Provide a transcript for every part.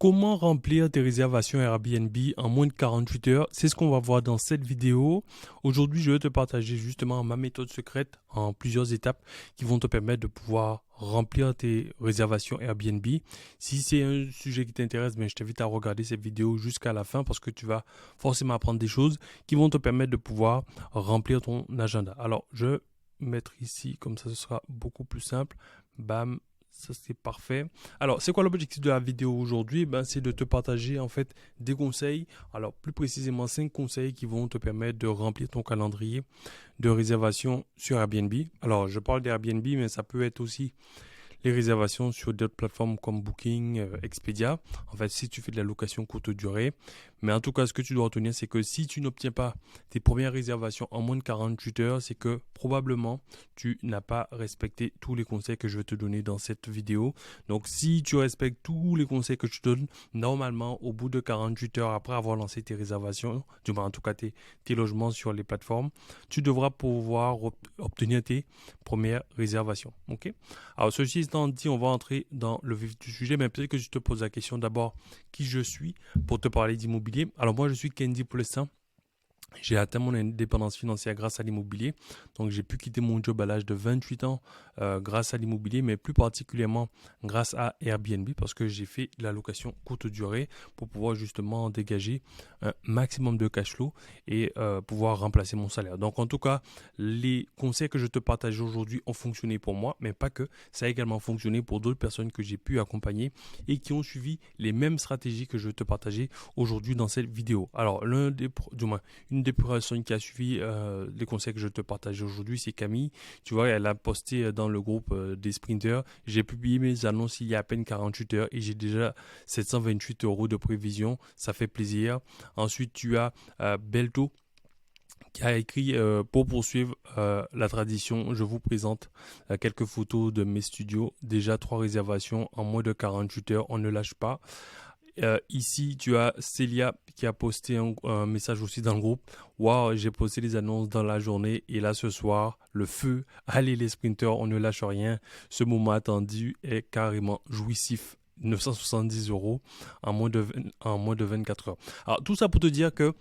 Comment remplir tes réservations Airbnb en moins de 48 heures? C'est ce qu'on va voir dans cette vidéo. Aujourd'hui, je vais te partager justement ma méthode secrète en plusieurs étapes qui vont te permettre de pouvoir remplir tes réservations Airbnb. Si c'est un sujet qui t'intéresse, je t'invite à regarder cette vidéo jusqu'à la fin parce que tu vas forcément apprendre des choses qui vont te permettre de pouvoir remplir ton agenda. Alors, je vais mettre ici, comme ça ce sera beaucoup plus simple. Bam. Ça, c'est parfait. Alors, c'est quoi l'objectif de la vidéo aujourd'hui? C'est de te partager en fait des conseils. Alors, plus précisément, 5 conseils qui vont te permettre de remplir ton calendrier de réservation sur Airbnb. Alors, je parle d'Airbnb, mais ça peut être aussi les réservations sur d'autres plateformes comme Booking, Expedia. En fait, si tu fais de la location courte durée. Mais en tout cas, ce que tu dois retenir, c'est que si tu n'obtiens pas tes premières réservations en moins de 48 heures, c'est que probablement tu n'as pas respecté tous les conseils que je vais te donner dans cette vidéo. Donc, si tu respectes tous les conseils que je te donne, normalement, au bout de 48 heures après avoir lancé tes réservations, du moins en tout cas tes logements sur les plateformes, tu devras pouvoir obtenir tes premières réservations. Ok? Alors, ceci étant dit, on va entrer dans le vif du sujet, mais peut-être que je te pose la question d'abord qui je suis pour te parler d'immobilier. Alors moi, je suis Kendy pour l'instant. J'ai atteint mon indépendance financière grâce à l'immobilier. Donc, j'ai pu quitter mon job à l'âge de 28 ans grâce à l'immobilier, mais plus particulièrement grâce à Airbnb parce que j'ai fait la location courte durée pour pouvoir justement dégager un maximum de cash flow et pouvoir remplacer mon salaire. Donc, en tout cas, les conseils que je te partage aujourd'hui ont fonctionné pour moi, mais pas que. Ça a également fonctionné pour d'autres personnes que j'ai pu accompagner et qui ont suivi les mêmes stratégies que je vais te partager aujourd'hui dans cette vidéo. Alors, une des personnes qui a suivi les conseils que je te partage aujourd'hui, c'est Camille. Tu vois, elle a posté dans le groupe des sprinters. J'ai publié mes annonces il y a à peine 48 heures et j'ai déjà 728 € de prévision. Ça fait plaisir. Ensuite, tu as Belto qui a écrit pour poursuivre la tradition, je vous présente quelques photos de mes studios. Déjà 3 réservations en moins de 48 heures, on ne lâche pas. Ici, tu as Célia qui a posté un message aussi dans le groupe. Waouh, j'ai posté les annonces dans la journée et là ce soir, le feu. Allez les sprinters, on ne lâche rien. Ce moment attendu est carrément jouissif. 970 € en moins de 24 heures. Alors tout ça pour te dire que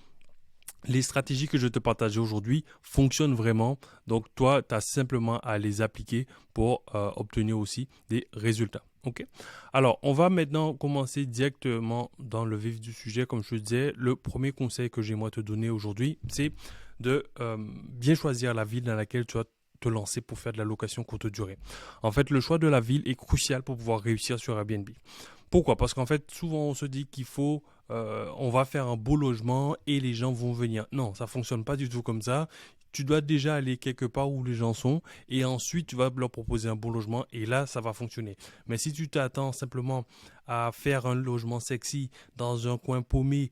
les stratégies que je te partage aujourd'hui fonctionnent vraiment. Donc, toi, tu as simplement à les appliquer pour obtenir aussi des résultats. Ok. Alors, on va maintenant commencer directement dans le vif du sujet. Comme je te disais, le premier conseil que j'aimerais te donner aujourd'hui, c'est de bien choisir la ville dans laquelle tu vas te lancer pour faire de la location courte durée. En fait, le choix de la ville est crucial pour pouvoir réussir sur Airbnb. Pourquoi? Parce qu'en fait, souvent on se dit qu'il faut, on va faire un beau logement et les gens vont venir. Non, ça fonctionne pas du tout comme ça. Tu dois déjà aller quelque part où les gens sont et ensuite tu vas leur proposer un beau logement et là ça va fonctionner. Mais si tu t'attends simplement à faire un logement sexy dans un coin paumé,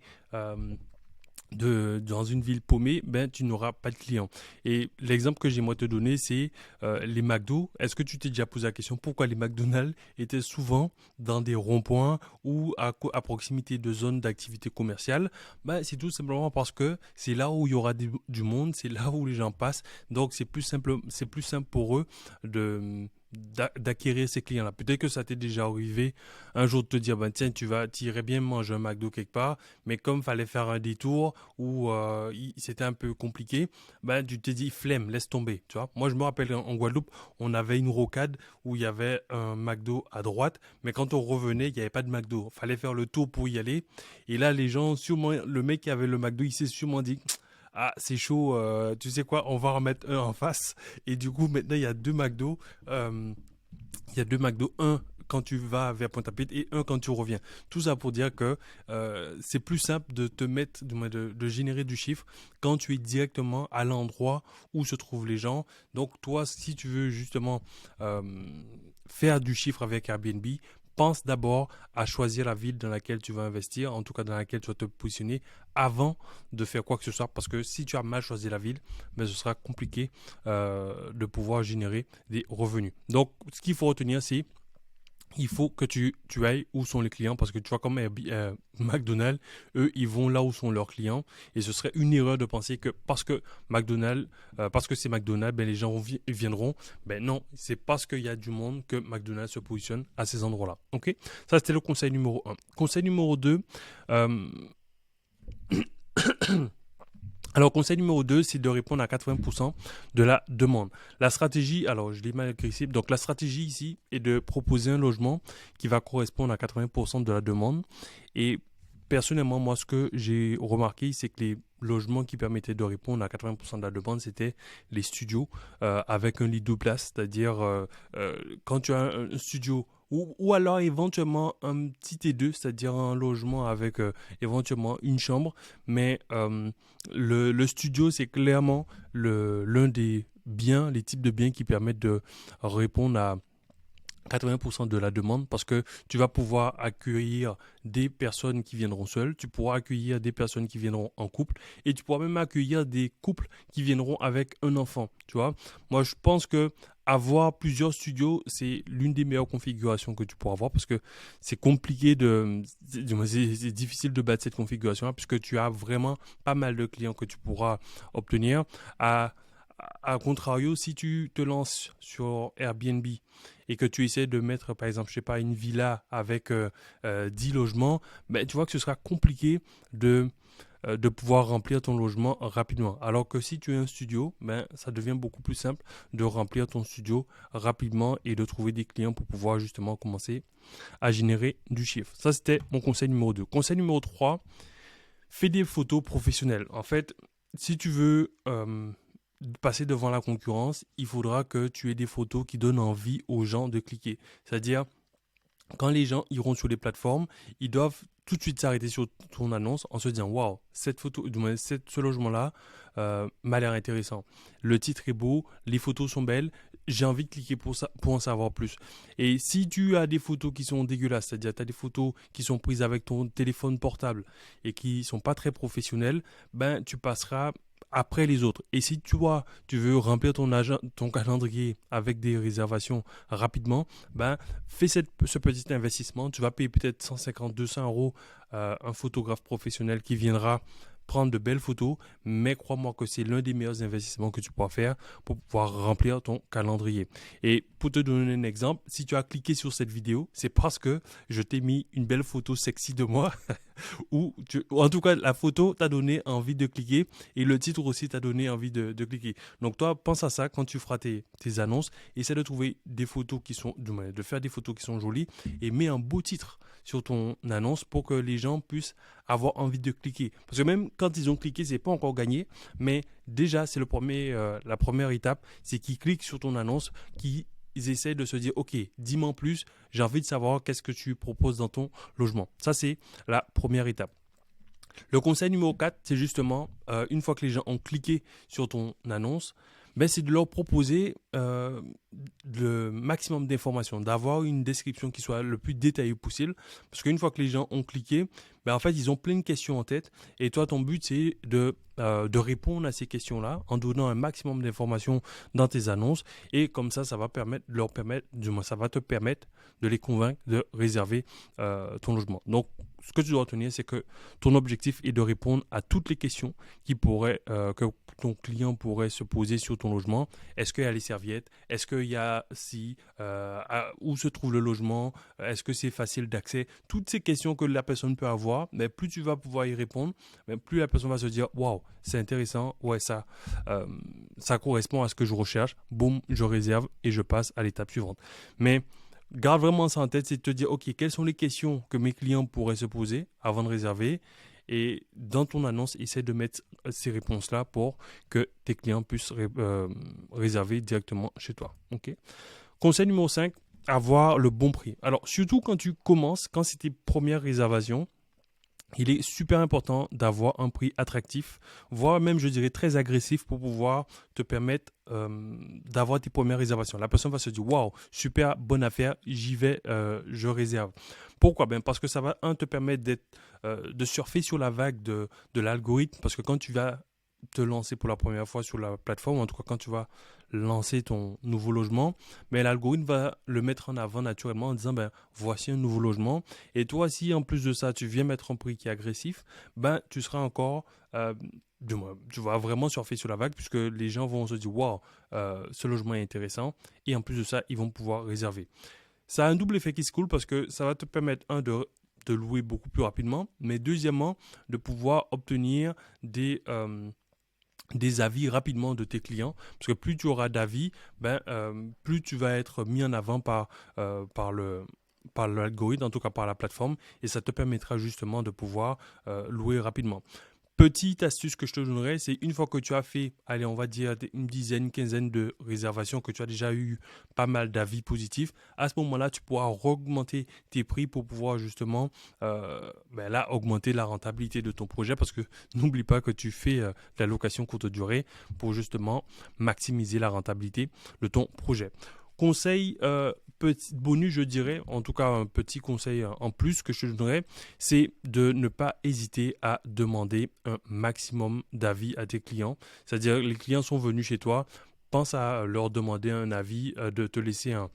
dans une ville paumée, tu n'auras pas de clients. Et l'exemple que j'aimerais te donner, c'est les McDo. Est-ce que tu t'es déjà posé la question pourquoi les McDonald's étaient souvent dans des ronds-points ou à proximité de zones d'activité commerciale? C'est tout simplement parce que c'est là où il y aura du monde, c'est là où les gens passent. Donc c'est plus simple pour eux d'acquérir ces clients-là. Peut-être que ça t'est déjà arrivé un jour de te dire, tiens, tu irais bien manger un McDo quelque part, mais comme il fallait faire un détour ou c'était un peu compliqué, tu t'es dit, flemme, laisse tomber, tu vois. Moi, je me rappelle en Guadeloupe, on avait une rocade où il y avait un McDo à droite, mais quand on revenait, il n'y avait pas de McDo. Il fallait faire le tour pour y aller. Et là, les gens, sûrement, le mec qui avait le McDo, il s'est sûrement dit, ah, c'est chaud, tu sais quoi, on va en mettre un en face. Et du coup, maintenant, il y a deux McDo. Il y a deux McDo, un quand tu vas vers Pointe-à-Pitre et un quand tu reviens. Tout ça pour dire que c'est plus simple de te mettre, de générer du chiffre quand tu es directement à l'endroit où se trouvent les gens. Donc toi, si tu veux justement faire du chiffre avec Airbnb, pense d'abord à choisir la ville dans laquelle tu vas investir, en tout cas dans laquelle tu vas te positionner avant de faire quoi que ce soit. Parce que si tu as mal choisi la ville, ce sera compliqué de pouvoir générer des revenus. Donc, ce qu'il faut retenir, c'est il faut que tu ailles où sont les clients parce que tu vois comme McDonald's, eux, ils vont là où sont leurs clients et ce serait une erreur de penser que parce que parce que c'est McDonald's, ben les gens viendront. Ben non, c'est parce qu'il y a du monde que McDonald's se positionne à ces endroits-là. Ok, ça c'était le conseil numéro un. Conseil numéro 2. Alors, conseil numéro 2, c'est de répondre à 80% de la demande. La stratégie, alors je l'ai mal écrit ici, donc la stratégie ici est de proposer un logement qui va correspondre à 80% de la demande. Et personnellement, moi, ce que j'ai remarqué, c'est que les logements qui permettaient de répondre à 80% de la demande, c'était les studios avec un lit de place, c'est-à-dire quand tu as un studio ou alors éventuellement un petit T2, c'est-à-dire un logement avec éventuellement une chambre, mais le studio, c'est clairement l'un des biens, les types de biens qui permettent de répondre à 80% de la demande parce que tu vas pouvoir accueillir des personnes qui viendront seules, tu pourras accueillir des personnes qui viendront en couple et tu pourras même accueillir des couples qui viendront avec un enfant, tu vois. Moi, je pense que avoir plusieurs studios, c'est l'une des meilleures configurations que tu pourras avoir parce que c'est compliqué c'est difficile de battre cette configuration-là puisque tu as vraiment pas mal de clients que tu pourras obtenir. À contrario, si tu te lances sur Airbnb et que tu essaies de mettre, par exemple, je sais pas, une villa avec 10 logements, ben, tu vois que ce sera compliqué de pouvoir remplir ton logement rapidement. Alors que si tu as un studio, ben, ça devient beaucoup plus simple de remplir ton studio rapidement et de trouver des clients pour pouvoir justement commencer à générer du chiffre. Ça, c'était mon conseil numéro 2. Conseil numéro 3, fais des photos professionnelles. En fait, si tu veux passer devant la concurrence, il faudra que tu aies des photos qui donnent envie aux gens de cliquer. C'est-à-dire, quand les gens iront sur les plateformes, ils doivent tout de suite s'arrêter sur ton annonce en se disant waouh, cette photo, ce logement-là m'a l'air intéressant. Le titre est beau, les photos sont belles, j'ai envie de cliquer pour ça, pour en savoir plus. Et si tu as des photos qui sont dégueulasses, c'est-à-dire tu as des photos qui sont prises avec ton téléphone portable et qui sont pas très professionnelles, ben tu passeras après les autres. Et si toi, tu veux remplir ton calendrier avec des réservations rapidement, ben, fais ce petit investissement. Tu vas payer peut-être 150, 200 euros un photographe professionnel qui viendra prendre de belles photos, mais crois-moi que c'est l'un des meilleurs investissements que tu pourras faire pour pouvoir remplir ton calendrier. Et pour te donner un exemple, si tu as cliqué sur cette vidéo, c'est parce que je t'ai mis une belle photo sexy de moi ou en tout cas la photo t'a donné envie de cliquer et le titre aussi t'a donné envie de cliquer. Donc toi, pense à ça quand tu feras tes annonces, essaie de trouver des photos qui sont, de faire des photos qui sont jolies et mets un beau titre sur ton annonce pour que les gens puissent avoir envie de cliquer. Parce que même quand ils ont cliqué, c'est pas encore gagné, mais déjà c'est la première étape, c'est qu'ils cliquent sur ton annonce, qu'ils essaient de se dire, ok, dis-moi en plus, j'ai envie de savoir qu'est-ce que tu proposes dans ton logement. Ça, c'est la première étape. Le conseil numéro 4, c'est justement, une fois que les gens ont cliqué sur ton annonce, ben, c'est de leur proposer le maximum d'informations, d'avoir une description qui soit le plus détaillée possible. Parce qu'une fois que les gens ont cliqué, ben, en fait, ils ont plein de questions en tête. Et toi, ton but, c'est de répondre à ces questions-là en donnant un maximum d'informations dans tes annonces. Et comme ça va ça va te permettre de les convaincre de réserver ton logement. Donc, ce que tu dois retenir, c'est que ton objectif est de répondre à toutes les questions que ton client pourrait se poser sur ton logement. Est-ce qu'il y a les serviettes? Est-ce qu'il y a où se trouve le logement? Est-ce que c'est facile d'accès? Toutes ces questions que la personne peut avoir, mais plus tu vas pouvoir y répondre, mais plus la personne va se dire waouh, c'est intéressant, ouais, ça correspond à ce que je recherche. Boum, je réserve et je passe à l'étape suivante. Mais garde vraiment ça en tête, c'est de te dire, ok, quelles sont les questions que mes clients pourraient se poser avant de réserver. Et dans ton annonce, essaie de mettre ces réponses-là pour que tes clients puissent réserver directement chez toi. Okay. Conseil numéro 5, avoir le bon prix. Alors, surtout quand tu commences, quand c'est tes premières réservations, il est super important d'avoir un prix attractif, voire même, je dirais, très agressif pour pouvoir te permettre d'avoir tes premières réservations. La personne va se dire, waouh, super bonne affaire, j'y vais, je réserve. Pourquoi? Ben parce que ça va, te permettre de surfer sur la vague de l'algorithme, parce que quand tu vas te lancer pour la première fois sur la plateforme, en tout cas quand tu vas lancer ton nouveau logement, mais l'algorithme va le mettre en avant naturellement en disant ben voici un nouveau logement. Et toi, si en plus de ça, tu viens mettre un prix qui est agressif, ben tu seras encore tu vas vraiment surfer sur la vague puisque les gens vont se dire waouh, ce logement est intéressant et en plus de ça, ils vont pouvoir réserver. Ça a un double effet qui se coule parce que ça va te permettre, de louer beaucoup plus rapidement, mais deuxièmement, de pouvoir obtenir des avis rapidement de tes clients. Parce que plus tu auras d'avis, plus tu vas être mis en avant par l'algorithme, en tout cas par la plateforme, et ça te permettra justement de pouvoir louer rapidement. Petite astuce que je te donnerai, c'est une fois que tu as fait, allez, on va dire une dizaine, une quinzaine de réservations, que tu as déjà eu pas mal d'avis positifs, à ce moment-là, tu pourras augmenter tes prix pour pouvoir justement augmenter la rentabilité de ton projet parce que n'oublie pas que tu fais de la location courte durée pour justement maximiser la rentabilité de ton projet. Conseil, petit bonus, je dirais, en tout cas un petit conseil en plus que je te donnerais, c'est de ne pas hésiter à demander un maximum d'avis à tes clients. C'est-à-dire les clients sont venus chez toi, pense à leur demander un avis, de te laisser un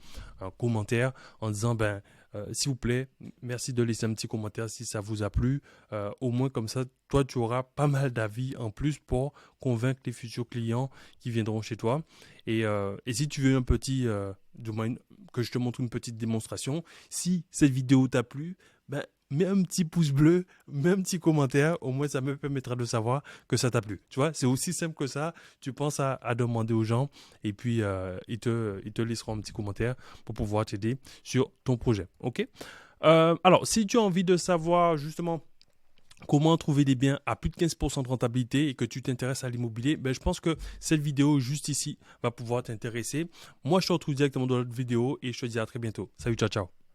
commentaire en disant s'il vous plaît, merci de laisser un petit commentaire si ça vous a plu. Au moins comme ça, toi, tu auras pas mal d'avis en plus pour convaincre les futurs clients qui viendront chez toi. Et si tu veux que je te montre une petite démonstration, si cette vidéo t'a plu, mets un petit pouce bleu, mets un petit commentaire, au moins ça me permettra de savoir que ça t'a plu. Tu vois, c'est aussi simple que ça. Tu penses à demander aux gens et puis ils te laisseront un petit commentaire pour pouvoir t'aider sur ton projet. Ok. Alors, si tu as envie de savoir justement comment trouver des biens à plus de 15% de rentabilité et que tu t'intéresses à l'immobilier, je pense que cette vidéo juste ici va pouvoir t'intéresser. Moi, je te retrouve directement dans l'autre vidéo et je te dis à très bientôt. Salut, ciao, ciao.